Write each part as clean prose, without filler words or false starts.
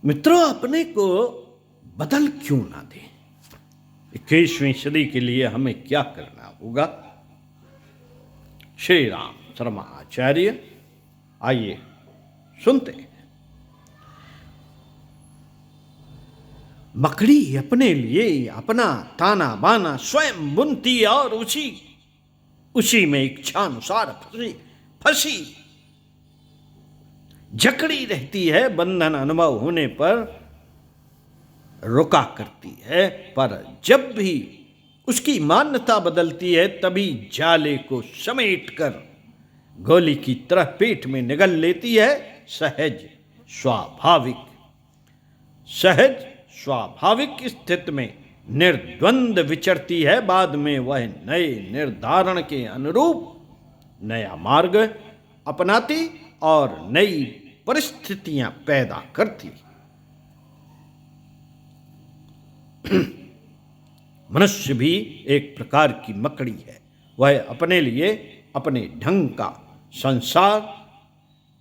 मित्रों, अपने को बदल क्यों ना दें? 21वीं सदी के लिए हमें क्या करना होगा? श्री राम शर्मा आचार्य, आइए सुनते हैं। मकड़ी अपने लिए अपना ताना बाना स्वयं बुनती और उसी में इच्छानुसार फंसी जकड़ी रहती है। बंधन अनुभव होने पर रुका करती है, पर जब भी उसकी मान्यता बदलती है तभी जाले को समेटकर गोली की तरह पेट में निगल लेती है। सहज स्वाभाविक स्थिति में निर्द्वंद विचरती है। बाद में वह नए निर्धारण के अनुरूप नया मार्ग अपनाती और नई परिस्थितियां पैदा करती। मनुष्य भी एक प्रकार की मकड़ी है। वह अपने लिए अपने ढंग का संसार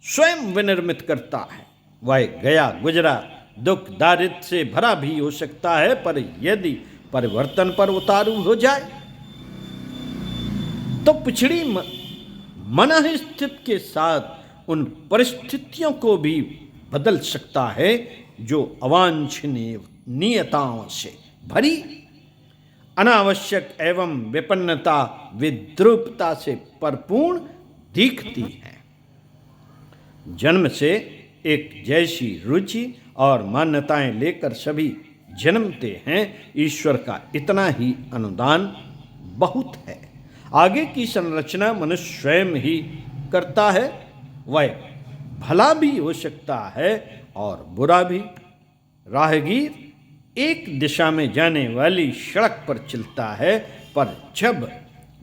स्वयं विनिर्मित करता है। वह गया गुजरा दुख दारिद्र्य से भरा भी हो सकता है, पर यदि परिवर्तन पर उतारू हो जाए तो पिछड़ी मन स्थिति के साथ उन परिस्थितियों को भी बदल सकता है जो अवांछनीयताओं से भरी, अनावश्यक एवं विपन्नता विद्रूपता से परिपूर्ण दिखती है। जन्म से एक जैसी रुचि और मान्यताएं लेकर सभी जन्मते हैं। ईश्वर का इतना ही अनुदान बहुत है। आगे की संरचना मनुष्य स्वयं ही करता है। वह भला भी हो सकता है और बुरा भी। राहगीर एक दिशा में जाने वाली सड़क पर चलता है, पर जब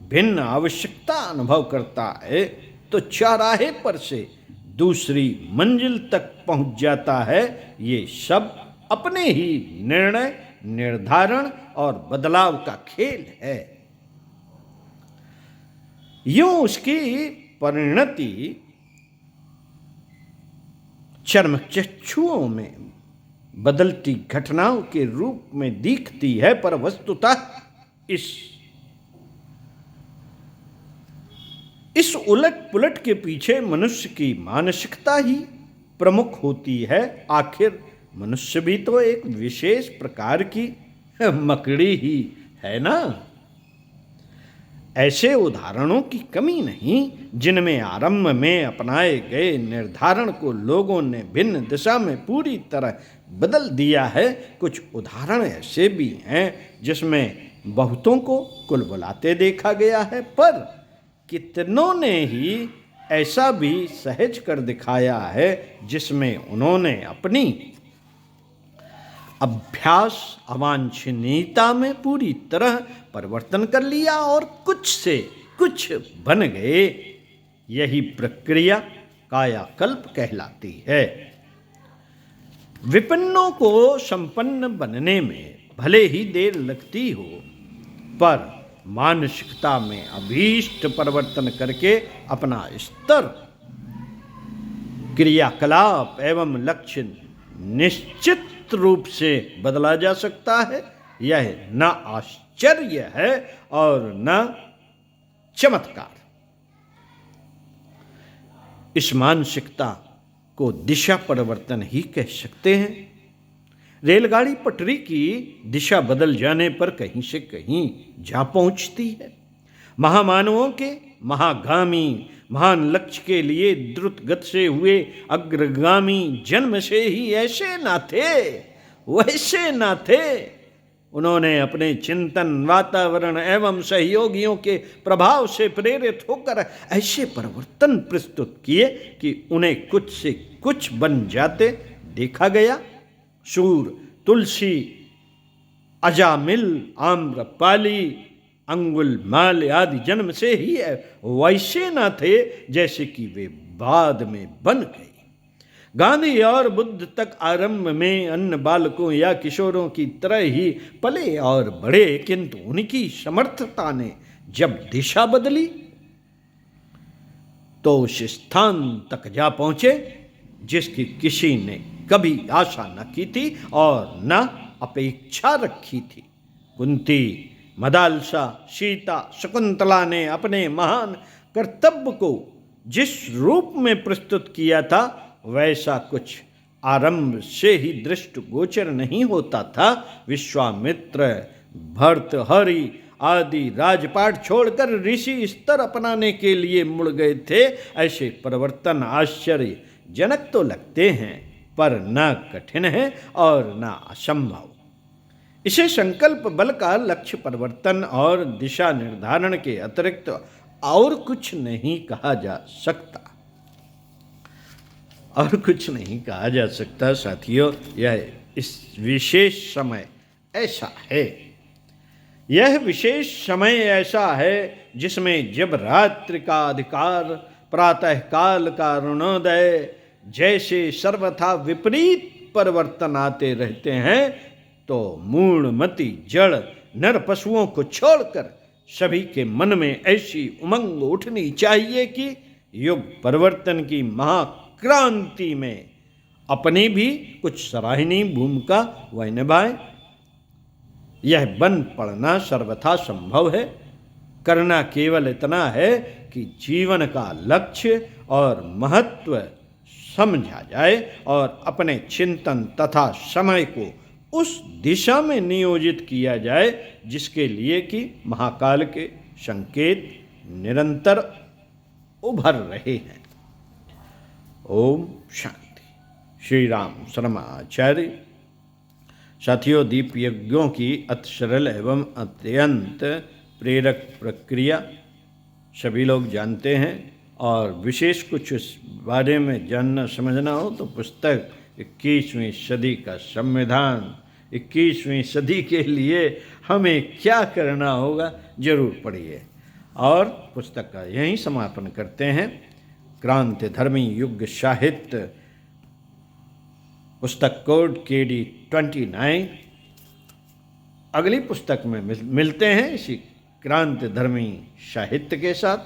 भिन्न आवश्यकता अनुभव करता है तो चौराहे पर से दूसरी मंजिल तक पहुंच जाता है। ये सब अपने ही निर्णय, निर्धारण और बदलाव का खेल है। यूं उसकी परिणति चर्मचक्षुओं में बदलती घटनाओं के रूप में दिखती है, पर वस्तुतः इस उलट पुलट के पीछे मनुष्य की मानसिकता ही प्रमुख होती है। आखिर मनुष्य भी तो एक विशेष प्रकार की मकड़ी ही है ना। ऐसे उदाहरणों की कमी नहीं जिनमें आरंभ में अपनाए गए निर्धारण को लोगों ने भिन्न दिशा में पूरी तरह बदल दिया है। कुछ उदाहरण ऐसे भी हैं जिसमें बहुतों को कुलबुलाते देखा गया है, पर कितनों ने ही ऐसा भी सहज कर दिखाया है जिसमें उन्होंने अपनी अभ्यास अवांछनीयता में पूरी तरह परिवर्तन कर लिया और कुछ से कुछ बन गए। यही प्रक्रिया कायाकल्प कहलाती है। विपन्नों को संपन्न बनने में भले ही देर लगती हो, पर मानसिकता में अभीष्ट परिवर्तन करके अपना स्तर, क्रियाकलाप एवं लक्ष्य निश्चित रूप से बदला जा सकता है। यह न आश्चर्य है और न चमत्कार। इस मानसिकता को दिशा परिवर्तन ही कह सकते हैं। रेलगाड़ी पटरी की दिशा बदल जाने पर कहीं से कहीं जा पहुंचती है। महामानवों के महागामी महान लक्ष्य के लिए द्रुत गति से हुए अग्रगामी जन्म से ही ऐसे ना थे, वैसे ना थे। उन्होंने अपने चिंतन, वातावरण एवं सहयोगियों के प्रभाव से प्रेरित होकर ऐसे परिवर्तन प्रस्तुत किए कि उन्हें कुछ से कुछ बन जाते देखा गया। सूर, तुलसी, अजामिल, आम्रपाली, अंगुलमाल आदि जन्म से ही वैसे न थे जैसे कि वे बाद में बन गए। गांधी और बुद्ध तक आरंभ में अन्य बालकों या किशोरों की तरह ही पले और बढ़े, किंतु उनकी समर्थता ने जब दिशा बदली तो उस स्थान तक जा पहुंचे जिसकी किसी ने कभी आशा न की थी और न अपेक्षा रखी थी। कुंती, मदालसा, सीता, शकुंतला ने अपने महान कर्तव्य को जिस रूप में प्रस्तुत किया था वैसा कुछ आरंभ से ही दृष्टिगोचर नहीं होता था। विश्वामित्र, भर्तहरि आदि राजपाट छोड़कर ऋषि स्तर अपनाने के लिए मुड़ गए थे। ऐसे परिवर्तन आश्चर्यजनक तो लगते हैं पर न कठिन है और न असंभव। इसे संकल्प बल का लक्ष्य परिवर्तन और दिशा निर्धारण के अतिरिक्त और कुछ नहीं कहा जा सकता। और कुछ नहीं कहा जा सकता साथियों। यह इस विशेष समय ऐसा है, यह विशेष समय ऐसा है जिसमें जब रात्रि का अधिकार, प्रातः काल का अरुणोदय जैसे सर्वथा विपरीत परिवर्तन आते रहते हैं, तो मूढ़मति जड़ नर पशुओं को छोड़कर सभी के मन में ऐसी उमंग उठनी चाहिए कि युग परिवर्तन की महाक्रांति में अपनी भी कुछ सराहनीय भूमिका वह निभाए। यह बन पड़ना सर्वथा संभव है। करना केवल इतना है कि जीवन का लक्ष्य और महत्व समझा जाए और अपने चिंतन तथा समय को उस दिशा में नियोजित किया जाए जिसके लिए कि महाकाल के संकेत निरंतर उभर रहे हैं। ओम शांति। श्री राम शर्माचार्य। साथियों, दीप यज्ञों की अति सरल एवं अत्यंत प्रेरक प्रक्रिया सभी लोग जानते हैं और विशेष कुछ इस बारे में जानना समझना हो तो पुस्तक 21वीं सदी का संविधान, 21वीं सदी के लिए हमें क्या करना होगा जरूर पढ़िए। और पुस्तक का यहीं समापन करते हैं। क्रांतिधर्मी युग साहित्य, पुस्तक कोड KD 29। अगली पुस्तक में मिलते हैं इसी क्रांतिधर्मी साहित्य के साथ।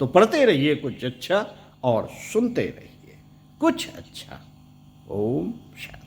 तो पढ़ते रहिए कुछ अच्छा और सुनते रहिए कुछ अच्छा। ओम शांति।